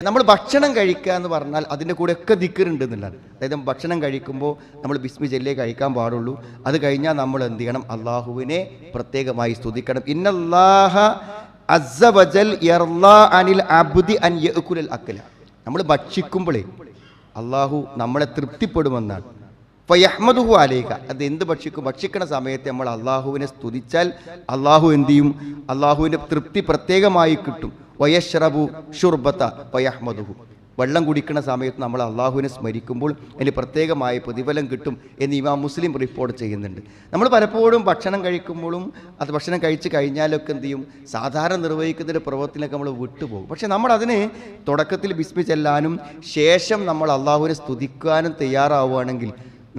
നമ്മൾ ഭക്ഷണം കഴിക്കുക എന്ന് പറഞ്ഞാൽ അതിൻ്റെ കൂടെയൊക്കെ ദിക്റുണ്ട് എന്നുള്ളതാണ്. അതായത് ഭക്ഷണം കഴിക്കുമ്പോൾ നമ്മൾ ബിസ്മി ചൊല്ലിയേ കഴിക്കാൻ പാടുള്ളൂ. അത് കഴിഞ്ഞാൽ നമ്മൾ എന്ത് ചെയ്യണം? അള്ളാഹുവിനെ പ്രത്യേകമായി സ്തുതിക്കണം. ഇന്നല്ലാഹ അസ്സ വജൽ യർളാ അനിൽ അബ്ദി അൻ യഅകുലൽ അക്ല. നമ്മൾ ഭക്ഷിക്കുമ്പോഴേ അള്ളാഹു നമ്മളെ തൃപ്തിപ്പെടുമെന്നാണ്. ഫയഹ്മദുഹു അലൈക. അത് എന്ത് ഭക്ഷിക്കണ സമയത്ത് നമ്മൾ അള്ളാഹുവിനെ സ്തുതിച്ചാൽ അള്ളാഹു എന്ത് ചെയ്യും? അള്ളാഹുവിൻ്റെ തൃപ്തി പ്രത്യേകമായി കിട്ടും. വയശ്റബു ഷുർബത്ത ഫയഹ്മദുഹു. വെള്ളം കുടിക്കുന്ന സമയത്ത് നമ്മൾ അള്ളാഹുവിനെ സ്മരിക്കുമ്പോൾ അതിന് പ്രത്യേകമായ പ്രതിഫലം കിട്ടും എന്ന് ഇമാം മുസ്ലിം റിപ്പോർട്ട് ചെയ്യുന്നുണ്ട്. നമ്മൾ പലപ്പോഴും ഭക്ഷണം കഴിക്കുമ്പോഴും അത് ഭക്ഷണം കഴിച്ച് കഴിഞ്ഞാലൊക്കെ എന്ത് ചെയ്യും? സാധാരണ നിർവഹിക്കുന്നതിൻ്റെ പ്രവർത്തനമൊക്കെ നമ്മൾ വിട്ടുപോകും. പക്ഷെ നമ്മൾ അതിന് തുടക്കത്തിൽ ബിസ്മി ചെല്ലാനും ശേഷം നമ്മൾ അള്ളാഹുവിനെ സ്തുതിക്കാനും തയ്യാറാവുകയാണെങ്കിൽ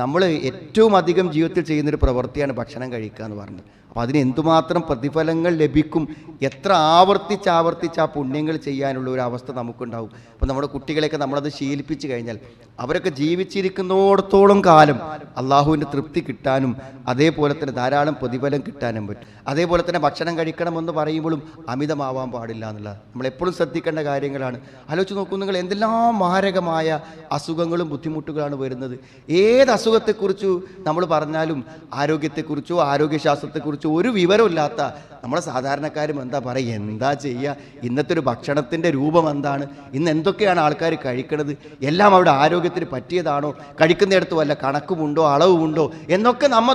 നമ്മൾ ഏറ്റവും അധികം ജീവിതത്തിൽ ചെയ്യുന്നൊരു പ്രവൃത്തിയാണ് ഭക്ഷണം കഴിക്കുക എന്ന് പറഞ്ഞത്. അപ്പോൾ അതിന് എന്തുമാത്രം പ്രതിഫലങ്ങൾ ലഭിക്കും, എത്ര ആവർത്തിച്ച് ആ പുണ്യങ്ങൾ ചെയ്യാനുള്ള ഒരു അവസ്ഥ നമുക്കുണ്ടാവും. അപ്പോൾ നമ്മുടെ കുട്ടികളെയൊക്കെ നമ്മളത് ശീലിപ്പിച്ച് കഴിഞ്ഞാൽ അവരൊക്കെ ജീവിച്ചിരിക്കുന്നിടത്തോളം കാലം അള്ളാഹുവിൻ്റെ തൃപ്തി കിട്ടാനും അതേപോലെ തന്നെ ധാരാളം പ്രതിഫലം കിട്ടാനും പറ്റും. അതേപോലെ തന്നെ ഭക്ഷണം കഴിക്കണമെന്ന് പറയുമ്പോഴും അമിതമാവാൻ പാടില്ല എന്നുള്ളത് നമ്മളെപ്പോഴും ശ്രദ്ധിക്കേണ്ട കാര്യങ്ങളാണ്. ആലോചിച്ച് നോക്കൂ നിങ്ങൾ, എന്തെല്ലാം മാരകമായ അസുഖങ്ങളും ബുദ്ധിമുട്ടുകളാണ് വരുന്നത്. ഏത് അസുഖത്തെക്കുറിച്ച് നമ്മൾ പറഞ്ഞാലും ആരോഗ്യത്തെക്കുറിച്ചോ ആരോഗ്യശാസ്ത്രത്തെക്കുറിച്ചോ ഒരു വിവരമില്ലാത്ത നമ്മളെ സാധാരണക്കാരും എന്താ പറയുക, എന്താ ചെയ്യുക, ഇന്നത്തെ ഒരു ഭക്ഷണത്തിൻ്റെ രൂപം എന്താണ്, ഇന്ന് എന്തൊക്കെയാണ് ആൾക്കാർ കഴിക്കുന്നത്, എല്ലാം അവിടെ ആരോഗ്യത്തിന് പറ്റിയതാണോ, കഴിക്കുന്നിടത്ത് വല്ല കണക്കുമുണ്ടോ അളവുമുണ്ടോ എന്നൊക്കെ നമ്മൾ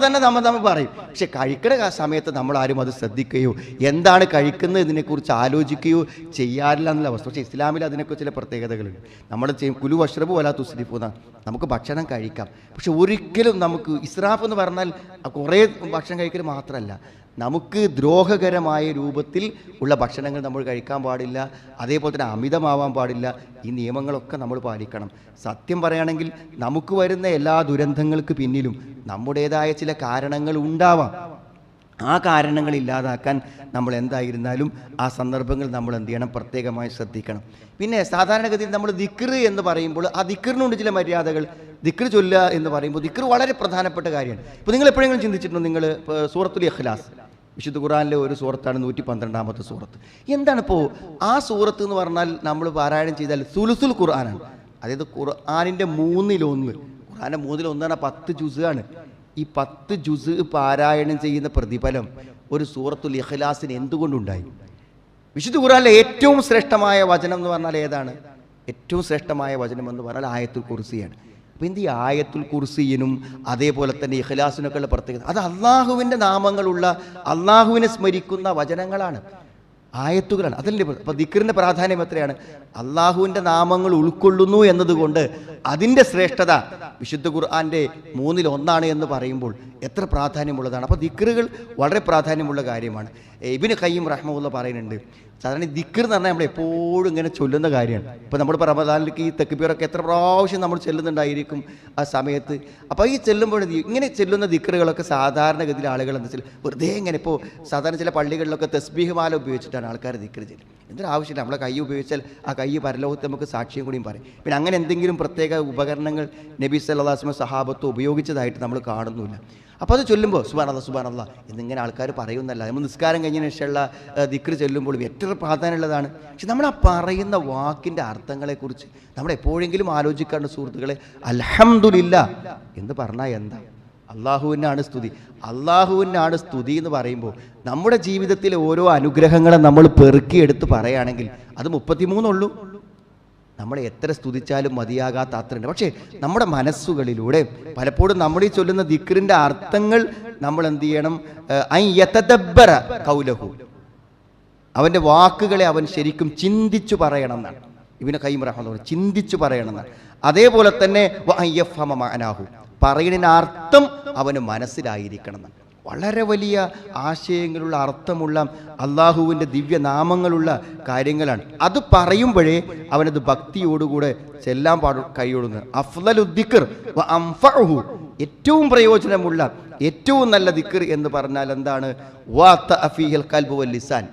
പറയും. പക്ഷെ കഴിക്കുന്ന സമയത്ത് നമ്മൾ ആരും അത് ശ്രദ്ധിക്കുകയോ എന്താണ് കഴിക്കുന്നത് ഇതിനെക്കുറിച്ച് ആലോചിക്കുകയോ ചെയ്യാറില്ല എന്നുള്ള അവസ്ഥ. പക്ഷേ ഇസ്ലാമിൽ അതിനൊക്കെ ചില പ്രത്യേകതകളുണ്ട്. നമ്മൾ ചെയ്യും കുലു വഷ്റബു വലാ തുസ്രിഫു എന്നാണ്. നമുക്ക് ഭക്ഷണം കഴിക്കാം, പക്ഷെ ഒരിക്കലും നമുക്ക് ഇസ്രാഫ് എന്ന് പറഞ്ഞാൽ കുറേ ഭക്ഷണം കഴിക്കൽ മാത്രമല്ല, നമുക്ക് ദ്രോഹകരമായ രൂപത്തിൽ ഉള്ള ഭക്ഷണങ്ങൾ നമ്മൾ കഴിക്കാൻ പാടില്ല. അതേപോലെ തന്നെ അമിതമാവാൻ പാടില്ല. ഈ നിയമങ്ങളൊക്കെ നമ്മൾ പാലിക്കണം. സത്യം പറയുകയാണെങ്കിൽ നമുക്ക് വരുന്ന എല്ലാ ദുരന്തങ്ങൾക്ക് പിന്നിലും നമ്മുടേതായ ചില കാരണങ്ങൾ ഉണ്ടാവാം. ആ കാരണങ്ങൾ ഇല്ലാതാക്കാൻ നമ്മൾ എന്തായിരുന്നാലും ആ സന്ദർഭങ്ങൾ നമ്മൾ എന്ത് ചെയ്യണം? പ്രത്യേകമായി ശ്രദ്ധിക്കണം. പിന്നെ സാധാരണഗതിയിൽ നമ്മൾ ദിക്ർ എന്ന് പറയുമ്പോൾ ആ ദിക്റിനുണ്ട് ചില മര്യാദകൾ. ദിക്ർ ചൊല്ലുക എന്ന് പറയുമ്പോൾ ദിക്ർ വളരെ പ്രധാനപ്പെട്ട കാര്യമാണ്. ഇപ്പോൾ നിങ്ങൾ എപ്പോഴെങ്കിലും ചിന്തിച്ചിട്ടുണ്ടോ? നിങ്ങൾ സൂറത്തുൽ ഇഖ്ലാസ്, വിശുദ്ധ ഖുർആനിലെ ഒരു സൂറത്താണ് 112ാമത്തെ സൂറത്ത്. എന്താണിപ്പോൾ ആ സൂറത്ത് എന്ന് പറഞ്ഞാൽ നമ്മൾ പാരായണം ചെയ്താൽ സുലുസുൽ ഖുർആനാണ്. അതായത് ഖുർആനിൻ്റെ 1/3. ഖുർആൻ്റെ 1/3 10 ജുസാണ്. ഈ 10 ജുസ് പാരായണം ചെയ്യുന്ന പ്രതിഫലം ഒരു സൂറത്തുൽ ഇഖ്ലാസിന് എന്തുകൊണ്ടുണ്ടായി? വിശുദ്ധ ഖുർആനിലെ ഏറ്റവും ശ്രേഷ്ഠമായ വചനം എന്ന് പറഞ്ഞാൽ ഏതാണ്? ഏറ്റവും ശ്രേഷ്ഠമായ വചനം എന്ന് പറഞ്ഞാൽ ആയത്തുൽ കുർസിയാണ്. അപ്പോൾ എന്ത് ഈ ആയത്തുൽ കുർസിയിനും അതേപോലെ തന്നെ ഇഖ്ലാസിനൊക്കെ ഉള്ള പ്രത്യേകത, അത് അള്ളാഹുവിൻ്റെ നാമങ്ങളുള്ള അള്ളാഹുവിനെ സ്മരിക്കുന്ന വചനങ്ങളാണ്, ആയത്തുകളാണ്. അതല്ലേ അപ്പോൾ ദിക്റിൻ്റെ പ്രാധാന്യം എത്രയാണ്? അള്ളാഹുവിൻ്റെ നാമങ്ങൾ ഉൾക്കൊള്ളുന്നു എന്നതുകൊണ്ട് അതിൻ്റെ ശ്രേഷ്ഠത വിശുദ്ധ ഖുർആൻ്റെ 1/3 എന്ന് പറയുമ്പോൾ എത്ര പ്രാധാന്യമുള്ളതാണ്. അപ്പോൾ ദിക്റുകൾ വളരെ പ്രാധാന്യമുള്ള കാര്യമാണ്. ഇബ്നു ഖയ്യിം റഹ്മഹുല്ലാ പറയുന്നുണ്ട്, സാധാരണ ദിക്ർ എന്ന് പറഞ്ഞാൽ നമ്മൾ എപ്പോഴും ഇങ്ങനെ ചൊല്ലുന്ന കാര്യമാണ്. ഇപ്പോൾ നമ്മളിപ്പോൾ റമദാനിലേക്ക് ഈ തക്ബീറൊക്കെ എത്ര പ്രാവശ്യം നമ്മൾ ചെല്ലുന്നുണ്ടായിരിക്കും ആ സമയത്ത്. അപ്പോൾ ഈ ചെല്ലുമ്പോൾ ഇങ്ങനെ ചെല്ലുന്ന ദിക്റുകളൊക്കെ സാധാരണഗതിയിൽ ആളുകൾ എന്താ വെച്ചാൽ വെറുതെ ഇങ്ങനെ, ഇപ്പോൾ സാധാരണ ചില പള്ളികളിലൊക്കെ തസ്ബീഹ് മാല ഉപയോഗിച്ചിട്ടാണ് ആൾക്കാർ ദിക്ർ ചെല്ലും. എന്തൊരു ആവശ്യമില്ല, നമ്മളെ കൈ ഉപയോഗിച്ചാൽ ആ കൈ പരലോകത്ത് നമുക്ക് സാക്ഷ്യം കൂടിയും പറയും. പിന്നെ അങ്ങനെ എന്തെങ്കിലും പ്രത്യേക ഉപകരണങ്ങൾ നബി സല്ലല്ലാഹു അലൈഹി വസല്ലം സഹാബത്ത് ഉപയോഗിച്ചതായിട്ട് നമ്മൾ കാണുന്നില്ല. അപ്പോൾ അത് ചൊല്ലുമ്പോൾ സുബ്ഹാനല്ലാഹ് എന്നിങ്ങനെ ആൾക്കാർ പറയുന്നല്ല. നമ്മൾ നിസ്കാരം കഴിഞ്ഞതിന് ശേഷമുള്ള ദിക്ർ ചൊല്ലുമ്പോൾ എത്ര പ്രാധാന്യമുള്ളതാണ്. പക്ഷെ നമ്മൾ ആ പറയുന്ന വാക്കിൻ്റെ അർത്ഥങ്ങളെക്കുറിച്ച് നമ്മൾ എപ്പോഴെങ്കിലും ആലോചിക്കേണ്ട സുഹൃത്തുക്കളെ. അൽഹംദുലില്ലാ എന്ന് പറഞ്ഞാൽ എന്താ? അള്ളാഹുവിനാണ് സ്തുതി. അള്ളാഹുവിനാണ് സ്തുതി എന്ന് പറയുമ്പോൾ നമ്മുടെ ജീവിതത്തിലെ ഓരോ അനുഗ്രഹങ്ങളെ നമ്മൾ പെറുക്കിയെടുത്ത് പറയുകയാണെങ്കിൽ അത് 33 ഉള്ളൂ. നമ്മളെ എത്ര സ്തുതിച്ചാലും മതിയാകാത്ത അത്രയുണ്ട്. പക്ഷേ നമ്മുടെ മനസ്സുകളിലൂടെ പലപ്പോഴും നമ്മൾ ഈ ചൊല്ലുന്ന ദിക്റിൻ്റെ അർത്ഥങ്ങൾ നമ്മൾ എന്ത് ചെയ്യണം? യതദബ്ബറ ഖൗലഹു, അവൻ്റെ വാക്കുകളെ അവൻ ശരിക്കും ചിന്തിച്ചു പറയണം എന്നാണ് ഇബ്നു ഖയ്യിം റഹ്മത്തുള്ളാഹി. ചിന്തിച്ചു പറയണം എന്നാണ്. അതേപോലെ തന്നെ വയഫ്ഹമ മഅനാഹു, പറയുന്നതിന് അർത്ഥം അവന് മനസ്സിലായിരിക്കണം എന്നാണ്. വളരെ വലിയ ആശയങ്ങളുള്ള അർത്ഥമുള്ള അള്ളാഹുവിൻ്റെ ദിവ്യനാമങ്ങളുള്ള കാര്യങ്ങളാണ്. അത് പറയുമ്പോഴേ അവനത് ഭക്തിയോടുകൂടെ ചെല്ലാൻ കഴിയുള്ളൂ. അഫ്ളലു ദിക്ർ വ അൻഫഉഹു, ഏറ്റവും പ്രയോജനമുള്ള ഏറ്റവും നല്ല ദിക്ർ എന്ന് പറഞ്ഞാൽ എന്താണ്? വതഅഫീൽ ഖൽബു വൽ ലിസാൻ,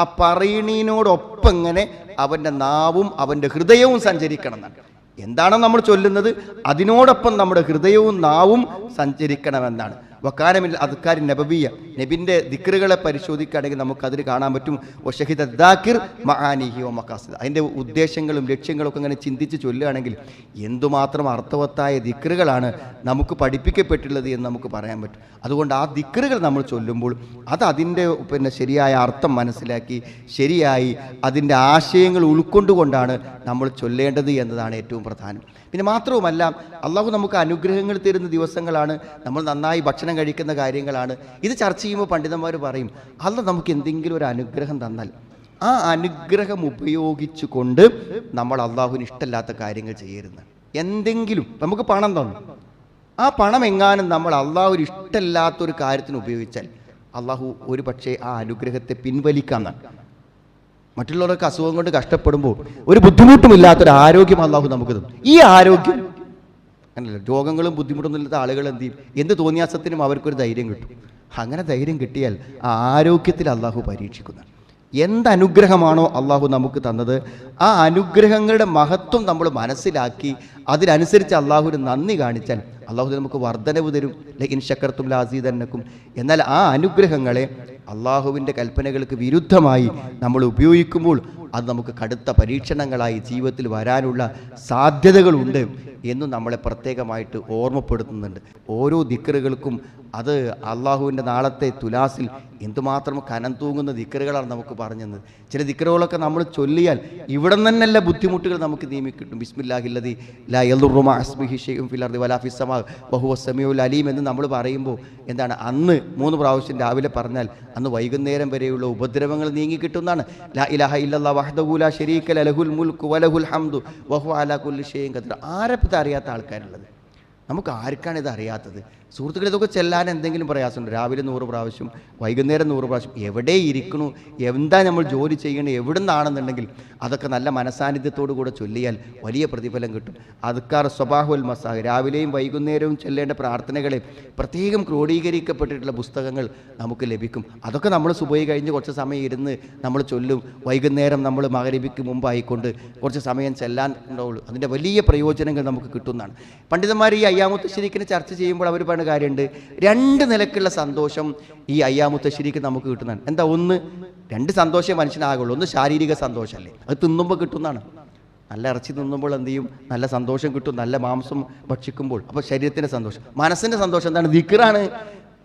ആ പറയണീനോടൊപ്പം ഇങ്ങനെ അവൻ്റെ നാവും അവൻ്റെ ഹൃദയവും സഞ്ചരിക്കണം എന്നാണ്. എന്താണോ നമ്മൾ ചൊല്ലുന്നത് അതിനോടൊപ്പം നമ്മുടെ ഹൃദയവും നാവും സഞ്ചരിക്കണമെന്നാണ്. വക്കാനമിൽ അദ്കാരി നബവിയ, നബിൻ്റെ ദിക്റുകളെ പരിശോധിക്കുകയാണെങ്കിൽ നമുക്കതിൽ കാണാൻ പറ്റും. വശഹിദ ദാക്കിർ മആനിഹി വ മഖാസിദ്, അതിൻ്റെ ഉദ്ദേശങ്ങളും ലക്ഷ്യങ്ങളൊക്കെ ഇങ്ങനെ ചിന്തിച്ച് ചൊല്ലുകയാണെങ്കിൽ എന്തുമാത്രം അർത്ഥവത്തായ ദിക്റുകളാണ് നമുക്ക് പഠിപ്പിക്കപ്പെട്ടുള്ളത് എന്ന് നമുക്ക് പറയാൻ പറ്റും. അതുകൊണ്ട് ആ ദിക്റുകൾ നമ്മൾ ചൊല്ലുമ്പോൾ അത് അതിൻ്റെ ശരിയായ അർത്ഥം മനസ്സിലാക്കി ശരിയായി അതിൻ്റെ ആശയങ്ങൾ ഉൾക്കൊണ്ടുകൊണ്ടാണ് നമ്മൾ ചൊല്ലേണ്ടത് എന്നതാണ് ഏറ്റവും പ്രധാനം. പിന്നെ മാത്രവുമല്ല, അള്ളാഹു നമുക്ക് അനുഗ്രഹങ്ങൾ തരുന്ന ദിവസങ്ങളാണ്, നമ്മൾ നന്നായി ഭക്ഷണം കഴിക്കുന്ന കാര്യങ്ങളാണ്. ഇത് ചർച്ച ചെയ്യുമ്പോൾ പണ്ഡിതന്മാർ പറയും, അള്ളാഹ് നമുക്ക് എന്തെങ്കിലും ഒരു അനുഗ്രഹം തന്നാൽ ആ അനുഗ്രഹം ഉപയോഗിച്ചു കൊണ്ട് നമ്മൾ അള്ളാഹുവിന് ഇഷ്ടമില്ലാത്ത കാര്യങ്ങൾ ചെയ്യരുത്. എന്തെങ്കിലും നമുക്ക് പണം തന്നു, ആ പണം എങ്ങാനും നമ്മൾ അള്ളാഹുവിന് ഇഷ്ടമില്ലാത്തൊരു കാര്യത്തിന് ഉപയോഗിച്ചാൽ അള്ളാഹു ഒരു പക്ഷേ ആ അനുഗ്രഹത്തെ പിൻവലിക്കാമെന്നാണ്. മറ്റുള്ളവർക്ക് അസുഖം കൊണ്ട് കഷ്ടപ്പെടുമ്പോൾ ഒരു ബുദ്ധിമുട്ടുമില്ലാത്തൊരു ആരോഗ്യം അള്ളാഹു നമുക്ക് തന്നു. ഈ ആരോഗ്യം അങ്ങനല്ല, രോഗങ്ങളും ബുദ്ധിമുട്ടൊന്നും ഇല്ലാത്ത ആളുകൾ എന്ത് ചെയ്യും? എന്ത് തോന്നിയാസത്തിനും അവർക്കൊരു ധൈര്യം കിട്ടും. അങ്ങനെ ധൈര്യം കിട്ടിയാൽ ആ ആരോഗ്യത്തിൽ അള്ളാഹു പരീക്ഷിക്കുന്നു. എന്തനുഗ്രഹമാണോ അള്ളാഹു നമുക്ക് തന്നത്, ആ അനുഗ്രഹങ്ങളുടെ മഹത്വം നമ്മൾ മനസ്സിലാക്കി അതിനനുസരിച്ച് അള്ളാഹുവിന് നന്ദി കാണിച്ചാൽ അള്ളാഹു നമുക്ക് വർധനവ് തരും. ലഇൻ ശക്കർത്തും ലഅസീദന്നക്കും. എന്നാൽ ആ അനുഗ്രഹങ്ങളെ അള്ളാഹുവിൻ്റെ കൽപ്പനകൾക്ക് വിരുദ്ധമായി നമ്മൾ ഉപയോഗിക്കുമ്പോൾ അത് നമുക്ക് കടുത്ത പരീക്ഷണങ്ങളായി ജീവിതത്തിൽ വരാനുള്ള സാധ്യതകളുണ്ട് എന്നും നമ്മളെ പ്രത്യേകമായിട്ട് ഓർമ്മപ്പെടുത്തുന്നുണ്ട്. ഓരോ ദിക്റുകൾക്കും അത് അള്ളാഹുവിൻ്റെ നാളത്തെ തുലാസിൽ എന്തുമാത്രം കനം തൂങ്ങുന്ന ദിക്റുകളാണ് നമുക്ക് പറഞ്ഞത്. ചില ദിക്റുകളൊക്കെ നമ്മൾ ചൊല്ലിയാൽ ഇവിടെ നിന്നല്ല ബുദ്ധിമുട്ടുകൾ നമുക്ക് നീങ്ങിക്കിട്ടും. ബിസ്മില്ലാഹില്ലദി ലാ യദുറു മഅ ഇസ്മിഹി ശൈഉൻ ഫിൽ അർദി വലാ ഫിസ് സമാ വഹുവ സമീഉൽ അലീം എന്ന് നമ്മൾ പറയുമ്പോൾ എന്താണ്, അന്ന് 3 പ്രാവശ്യം രാവിലെ പറഞ്ഞാൽ അന്ന് വൈകുന്നേരം വരെയുള്ള ഉപദ്രവങ്ങൾ നീങ്ങിക്കിട്ടുന്നതാണ്. ലാ ഇലാഹ ഇല്ലല്ലാഹ് വഹ്ദഹു ലാ ശരീക ലഹുൽ മുൽക്കു വലഹുൽ ഹംദു വഹുവ അലാ കുല്ലി ഷൈഇൻ ഖദീർ. ആരെപ്പറ്റി അറിയാത്ത ആൾക്കാരുള്ളത്? നമുക്ക് ആർക്കാണ് ഇത് അറിയാത്തത്? സുഹൃത്തുക്കളെ, ഇതൊക്കെ ചെല്ലാൻ എന്തെങ്കിലും പ്രയാസമുണ്ട്? രാവിലെ 100 പ്രാവശ്യം, വൈകുന്നേരം 100 പ്രാവശ്യം, എവിടെ ഇരിക്കണു, എന്താ നമ്മൾ ജോലി ചെയ്യണത്, എവിടെ നിന്നാണെന്നുണ്ടെങ്കിൽ അതൊക്കെ നല്ല മനസാന്നിധ്യത്തോടു കൂടെ ചൊല്ലിയാൽ വലിയ പ്രതിഫലം കിട്ടും. അദ്കാർ സ്വബാഹുൽ മസാഹ്, രാവിലെയും വൈകുന്നേരവും ചൊല്ലേണ്ട പ്രാർത്ഥനകളെ പ്രത്യേകം ക്രോഡീകരിക്കപ്പെട്ടിട്ടുള്ള പുസ്തകങ്ങൾ നമുക്ക് ലഭിക്കും. അതൊക്കെ നമ്മൾ സുബഹി കഴിഞ്ഞ് കുറച്ച് സമയം ഇരുന്ന് നമ്മൾ ചൊല്ലും. വൈകുന്നേരം നമ്മൾ മഗ്‌രിബിക്ക് മുമ്പായിക്കൊണ്ട് കുറച്ച് സമയം ചെല്ലാൻ ഉണ്ടാവുള്ളൂ. അതിൻ്റെ വലിയ പ്രയോജനങ്ങൾ നമുക്ക് കിട്ടുന്നതാണ്. പണ്ഡിതന്മാർ ഈ അയ്യാമുത്ത് തശ്രീഖിനെ ചർച്ച ചെയ്യുമ്പോൾ അവർ പറയുന്ന കാര്യമുണ്ട്, 2 നിലക്കുള്ള സന്തോഷം ഈ അയ്യാമുത്ത് തശ്രീഖ് നമുക്ക് കിട്ടുന്നതാണ്. എന്താ? ഒന്ന്, 2 സന്തോഷമേ മനുഷ്യനാകുള്ളൂ. ഒന്ന് ശാരീരിക സന്തോഷമല്ലേ, അത് തിന്നുമ്പോൾ കിട്ടുന്നതാണ്. നല്ല ഇറച്ചി തിന്നുമ്പോൾ എന്ത് ചെയ്യും? നല്ല സന്തോഷം കിട്ടും. നല്ല മാംസം ഭക്ഷിക്കുമ്പോൾ. അപ്പോൾ ശരീരത്തിൻ്റെ സന്തോഷം. മനസ്സിൻ്റെ സന്തോഷം എന്താണ്? ദിക്റാണ്.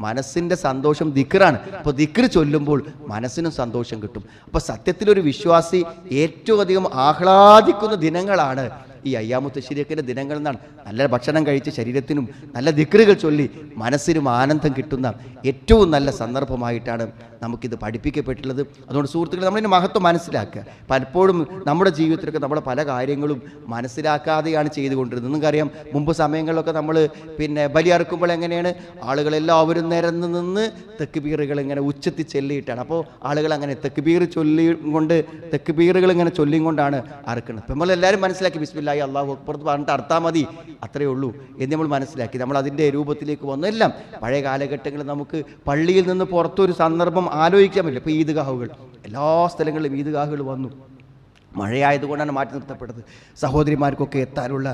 മനസ്സിൻ്റെ സന്തോഷം ദിക്റാണ്. അപ്പോൾ ദിക്ർ ചൊല്ലുമ്പോൾ മനസ്സിനും സന്തോഷം കിട്ടും. അപ്പോൾ സത്യത്തിലൊരു വിശ്വാസി ഏറ്റവും അധികം ആഹ്ലാദിക്കുന്ന ദിനങ്ങളാണ് ഈ അയ്യാമുത്ത് തശ്രീഖിൻ്റെ ദിനങ്ങൾ എന്നാണ്. നല്ല ഭക്ഷണം കഴിച്ച് ശരീരത്തിനും നല്ല ദിക്റുകൾ ചൊല്ലി മനസ്സിനും ആനന്ദം കിട്ടുന്ന ഏറ്റവും നല്ല സന്ദർഭമായിട്ടാണ് നമുക്കിത് പഠിപ്പിക്കപ്പെട്ടുള്ളത്. അതുകൊണ്ട് സുഹൃത്തുക്കൾ, നമ്മളിതിൻ്റെ മഹത്വം മനസ്സിലാക്കുക. പലപ്പോഴും നമ്മുടെ ജീവിതത്തിലൊക്കെ നമ്മൾ പല കാര്യങ്ങളും മനസ്സിലാക്കാതെയാണ് ചെയ്തുകൊണ്ടിരുന്നത്. നിങ്ങൾക്കറിയാം, മുമ്പ് സമയങ്ങളിലൊക്കെ നമ്മൾ ബലിയറുക്കുമ്പോൾ എങ്ങനെയാണ് ആളുകളെല്ലാവരും നിരന്ന് നിന്ന് തെക്ബീറുകൾ ഇങ്ങനെ ഉച്ചത്തിൽ ചൊല്ലിയിട്ടാണ്. അപ്പോൾ ആളുകൾ അങ്ങനെ തെക്ബീറുകൾ ഇങ്ങനെ ചൊല്ലിക്കൊണ്ടാണ് അറുക്കുന്നത്. അപ്പോൾ നമ്മളെല്ലാവരും മനസ്സിലാക്കി ബിസ്മില്ലാഹി അല്ലാഹു അക്ബർ പറഞ്ഞിട്ട് അർത്താൽ മതി, അത്രയേ ഉള്ളൂ എന്ന് നമ്മൾ മനസ്സിലാക്കി. നമ്മൾ അതിൻ്റെ രൂപത്തിലേക്ക് വന്നു. എല്ലാം പഴയ കാലഘട്ടങ്ങളിൽ നമുക്ക് പള്ളിയിൽ നിന്ന് പുറത്തൊരു സന്ദർഭം ആലോചിക്കാൻ പറ്റില്ല. ഇപ്പോൾ ഈദ്ഗാഹുകൾ, എല്ലാ സ്ഥലങ്ങളിലും ഈദ്ഗാഹുകൾ വന്നു. മഴയായതുകൊണ്ടാണ് മാറ്റി നിർത്തപ്പെട്ടത്. സഹോദരിമാർക്കൊക്കെ എത്താനുള്ള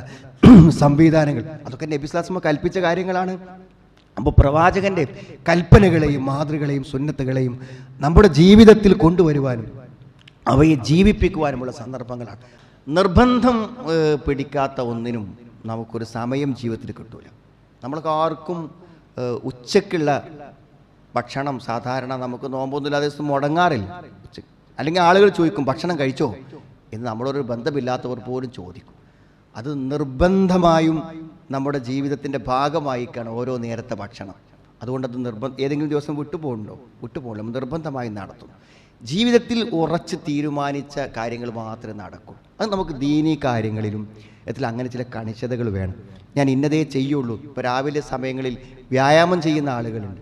സംവിധാനങ്ങൾ, അതൊക്കെ നബി സ്വല്ലല്ലാഹു അലൈഹി വസല്ലം കൽപ്പിച്ച കാര്യങ്ങളാണ്. അപ്പോൾ പ്രവാചകൻ്റെ കൽപ്പനകളെയും മാതൃകളെയും സുന്നത്തുകളെയും നമ്മുടെ ജീവിതത്തിൽ കൊണ്ടുവരുവാനും അവയെ ജീവിപ്പിക്കുവാനുമുള്ള സന്ദർഭങ്ങളാണ്. നിർബന്ധം പിടിക്കാത്ത ഒന്നിനും നമുക്കൊരു സമയം ജീവിതത്തിൽ കിട്ടൂല. നമ്മൾക്ക് ആർക്കും ഉച്ചക്കുള്ള ഭക്ഷണം സാധാരണ നമുക്ക് നോമ്പൊന്നുമില്ലാതെ ദിവസം മുടങ്ങാറില്ല. അല്ലെങ്കിൽ ആളുകൾ ചോദിക്കും ഭക്ഷണം കഴിച്ചോ എന്ന് നമ്മളൊരു ബന്ധമില്ലാത്തവർ പോലും ചോദിക്കും. അത് നിർബന്ധമായും നമ്മുടെ ജീവിതത്തിൻ്റെ ഭാഗമായിക്കാണ് ഓരോ നേരത്തെ ഭക്ഷണം. അതുകൊണ്ടത് ഏതെങ്കിലും ദിവസം വിട്ടുപോകണം, നിർബന്ധമായി നടത്തും. ജീവിതത്തിൽ ഉറച്ച് തീരുമാനിച്ച കാര്യങ്ങൾ മാത്രമേ നടക്കൂ. അത് നമുക്ക് ദീനീ കാര്യങ്ങളിലും അങ്ങനെ ചില കണിശതകൾ വേണം. ഞാൻ ഇന്നതേ ചെയ്യുള്ളൂ. ഇപ്പോൾ രാവിലെ സമയങ്ങളിൽ വ്യായാമം ചെയ്യുന്ന ആളുകളുണ്ട്.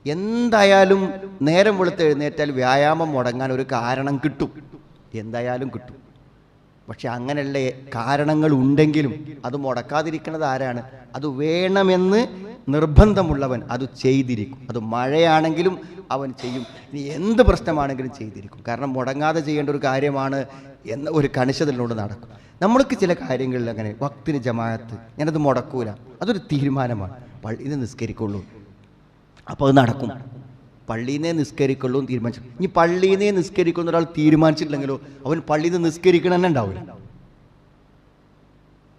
എന്തായാലും നേരം വെളുത്ത് എഴുന്നേറ്റാൽ വ്യായാമം മുടങ്ങാൻ ഒരു കാരണം കിട്ടും, എന്തായാലും കിട്ടും. പക്ഷെ അങ്ങനെയുള്ള കാരണങ്ങൾ ഉണ്ടെങ്കിലും അത് മുടക്കാതിരിക്കുന്നത് ആരാണ്? അത് വേണമെന്ന് നിർബന്ധമുള്ളവൻ അത് ചെയ്തിരിക്കും. അത് മഴയാണെങ്കിലും അവൻ ചെയ്യും, ഇനി എന്ത് പ്രശ്നമാണെങ്കിലും ചെയ്തിരിക്കും. കാരണം മുടങ്ങാതെ ചെയ്യേണ്ട ഒരു കാര്യമാണ് എന്ന ഒരു കണിശതയിലൂടെ നടക്കും. നമ്മൾക്ക് ചില കാര്യങ്ങളിൽ അങ്ങനെ വക്തിന് ജമാഅത്ത്, ഞാനത് മുടക്കൂല, അതൊരു തീരുമാനമാണ്. ഇത് നിസ്കരിക്കുള്ളൂ, അപ്പോൾ അത് നടക്കും. പള്ളിയിനെ നിസ്കരിക്കുള്ളൂ എന്ന് തീരുമാനിച്ചു. ഇനി പള്ളിയിനെ നിസ്കരിക്കുന്ന ഒരാൾ തീരുമാനിച്ചിട്ടില്ലെങ്കിലോ അവൻ പള്ളിയിൽ നിന്ന് നിസ്കരിക്കണം തന്നെ ഉണ്ടാവില്ല.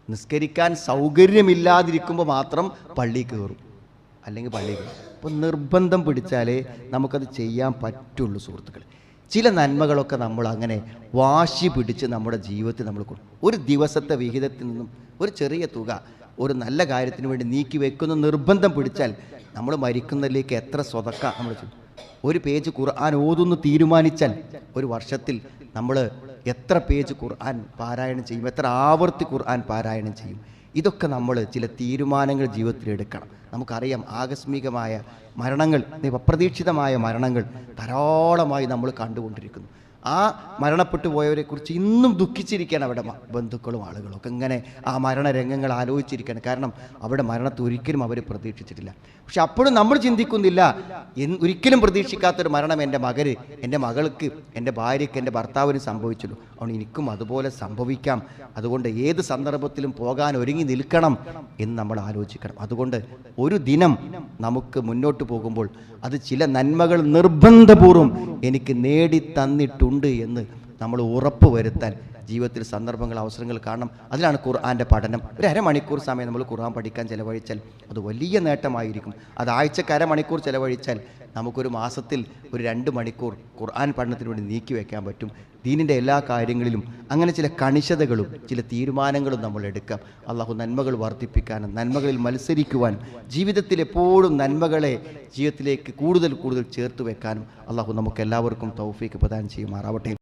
നിസ്കരിക്കാൻ സൗകര്യമില്ലാതിരിക്കുമ്പോൾ മാത്രം പള്ളിയിൽ കയറും, അല്ലെങ്കിൽ പള്ളിയിൽ കയറും. അപ്പോൾ നിർബന്ധം പിടിച്ചാലേ നമുക്കത് ചെയ്യാൻ പറ്റുള്ളൂ സുഹൃത്തുക്കൾ. ചില നന്മകളൊക്കെ നമ്മൾ അങ്ങനെ വാശി പിടിച്ച് നമ്മുടെ ജീവിതത്തിൽ നമ്മൾ ഒരു ദിവസത്തെ വിഹിതത്തിൽ നിന്നും ഒരു ചെറിയ തുക ഒരു നല്ല കാര്യത്തിന് വേണ്ടി നീക്കി വെക്കുന്ന നിർബന്ധം പിടിച്ചാൽ നമ്മൾ മരിക്കുന്നതിലേക്ക് എത്ര സ്വതക്ക നമ്മൾ ചെയ്യും. ഒരു പേജ് ഖുർആൻ ഓതുന്നു തീരുമാനിച്ചാൽ ഒരു വർഷത്തിൽ നമ്മൾ എത്ര പേജ് ഖുർആൻ പാരായണം ചെയ്യും, എത്ര ആവർത്തി ഖുർആൻ പാരായണം ചെയ്യും. ഇതൊക്കെ നമ്മൾ ചില തീരുമാനങ്ങൾ ജീവിതത്തിൽ എടുക്കണം. നമുക്കറിയാം ആകസ്മികമായ മരണങ്ങൾ, അപ്രതീക്ഷിതമായ മരണങ്ങൾ ധാരാളമായി നമ്മൾ കണ്ടുകൊണ്ടിരിക്കുന്നു. ആ മരണപ്പെട്ടു പോയവരെക്കുറിച്ച് ഇന്നും ദുഃഖിച്ചിരിക്കുകയാണ് അവിടെ ബന്ധുക്കളും ആളുകളും ഒക്കെ ഇങ്ങനെ ആ മരണരംഗങ്ങൾ ആലോചിച്ചിരിക്കുകയാണ്. കാരണം അവിടെ മരണത്തെ ഒരിക്കലും അവർ പ്രതീക്ഷിച്ചിട്ടില്ല. പക്ഷെ അപ്പോഴും നമ്മൾ ചിന്തിക്കുന്നില്ല, ഒരിക്കലും പ്രതീക്ഷിക്കാത്തൊരു മരണം എൻ്റെ മകന്, എൻ്റെ മകൾക്ക്, എൻ്റെ ഭാര്യയ്ക്ക്, എൻ്റെ ഭർത്താവിന് സംഭവിച്ചുള്ളൂ, അതുകൊണ്ട് എനിക്കും അതുപോലെ സംഭവിക്കാം. അതുകൊണ്ട് ഏത് സന്ദർഭത്തിലും പോകാൻ ഒരുങ്ങി നിൽക്കണം എന്ന് നമ്മൾ ആലോചിക്കണം. അതുകൊണ്ട് ഒരു ദിനം നമുക്ക് മുന്നോട്ട് പോകുമ്പോൾ അത് ചില നന്മകൾ നിർബന്ധപൂർവ്വം എനിക്ക് നേടിത്തന്നിട്ടുണ്ട് എന്ന് നമ്മൾ ഉറപ്പ് വരുത്താൻ ജീവിതത്തിൽ സന്ദർഭങ്ങൾ, അവസരങ്ങൾ കാണണം. അതിലാണ് ഖുർആൻ്റെ പഠനം. ഒരു അരമണിക്കൂർ സമയം നമ്മൾ ഖുർആൻ പഠിക്കാൻ ചിലവഴിച്ചാൽ അത് വലിയ നേട്ടമായിരിക്കും. അത് ആഴ്ചക്ക് അരമണിക്കൂർ ചിലവഴിച്ചാൽ നമുക്കൊരു മാസത്തിൽ ഒരു 2 മണിക്കൂർ ഖുർആൻ പഠനത്തിന് വേണ്ടി നീക്കി വയ്ക്കാൻ പറ്റും. ദീനിൻ്റെ എല്ലാ കാര്യങ്ങളിലും അങ്ങനെ ചില കണിശതകളും ചില തീരുമാനങ്ങളും നമ്മൾ എടുക്കാം. അള്ളാഹു നന്മകൾ വർദ്ധിപ്പിക്കാനും നന്മകളിൽ മത്സരിക്കുവാനും ജീവിതത്തിൽ എപ്പോഴും നന്മകളെ ജീവിതത്തിലേക്ക് കൂടുതൽ കൂടുതൽ ചേർത്ത് വെക്കാനും അള്ളാഹു നമുക്ക് എല്ലാവർക്കും തൗഫീക്ക് പ്രദാനം ചെയ്യുമാറാവട്ടെ.